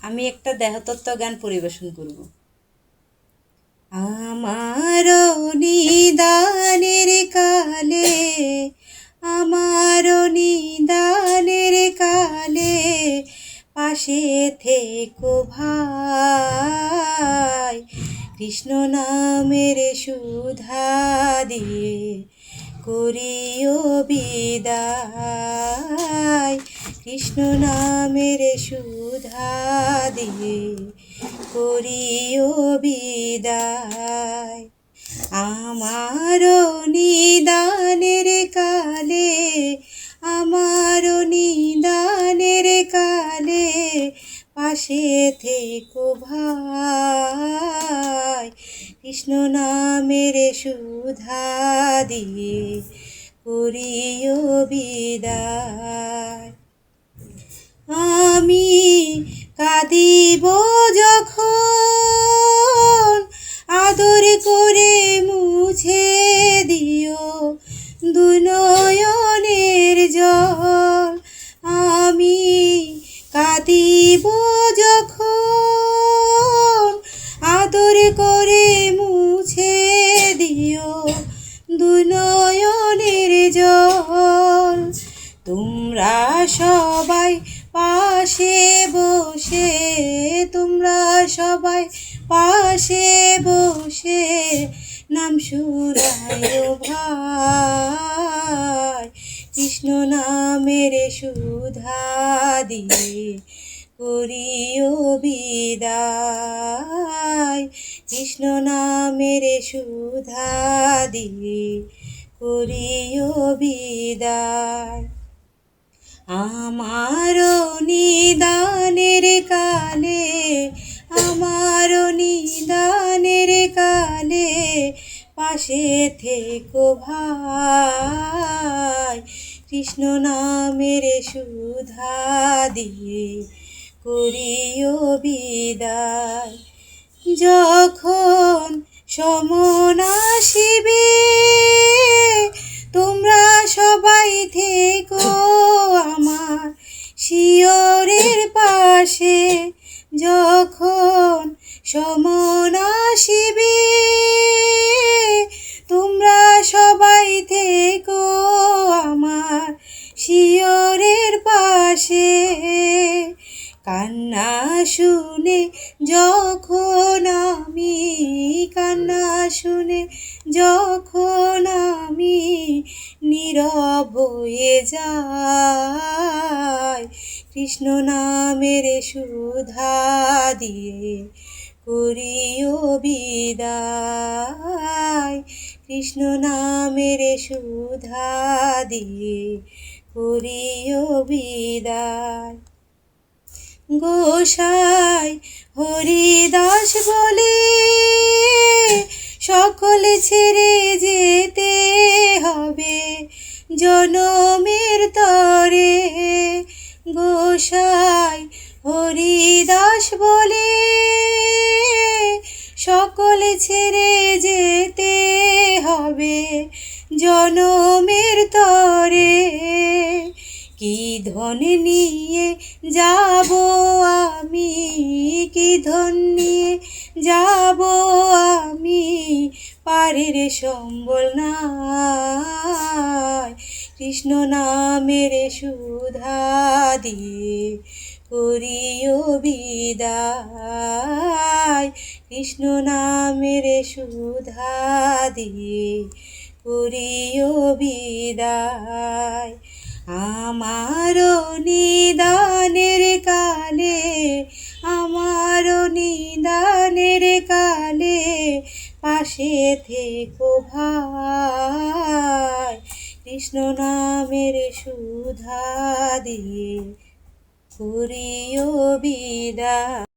আমি একটা দেহতত্ত্ব গান পরিবেশন করব। আমার নিদানের কালে, আমার নিদানের কালে পাশে থেকো ভাই, কৃষ্ণ নামের সুধা দিয়ে করিও বিদায়, কৃষ্ণ নামের সুধা দিয়ে করিও বিদায়। আমার নিদানের কালে, আমার নিদানের কালে পাশে থেকো ভাই, কৃষ্ণ নামের সুধা দিয়ে করিও বিদায়। আমি কাঁদিব যখন, আদর করে মুছে দিও দুই নয়নের জল। আমি কাঁদিব যখন, আদর করে মুছে দিও দুই নয়নের জল। তোমরা সবাই পাশে বসে, তোমরা সবাই পাশে বসে নাম শুনায়ো ভাই, কৃষ্ণ নামের সুধা দিয়ে করিও বিদায়, কৃষ্ণ নামের সুধা দিয়ে করিও বিদায়। আমার নিদানের কালে, আমার নিদানের কালে পাশে থেকো ভাই, কৃষ্ণ নামের সুধা দিয়ে করিও বিদায়। যখন সমন আসিবে তোমরা সবাই থেকো আমার শিয়রের পাশে, যখন সমন আসিবে তোমরা সবাই থেকো আমার শিয়রের পাশে। কান্না শুনে যখন আমি, কান্না শুনে যখন আমি নীরব হয়ে যাই, কৃষ্ণ নামের সুধা দিয়ে করিও বিদায়, কৃষ্ণ নামের সুধা দিয়ে করিও বিদায়। গোসাই হরিদাস বলে সকলে ছেড়ে যেতে হবে জনমের তরে, গোসাই হরিদাস বলে সকলে ছেড়ে যেতে হবে জনমের তরে। কি ধন নিয়ে যাব আমি, কি ধন নিয়ে যাব আমি, পারের সম্বল নাই, কৃষ্ণ নামের সুধা দিয়ে করিও বিদায়, কৃষ্ণ নামের সুধা দিয়ে করিও বিদায়। আমার নিদানের কালে, আমার নিদানের কালে পাশে থেকো ভাই, কৃষ্ণ নামের সুধা দিয়ে করিও বিদায়।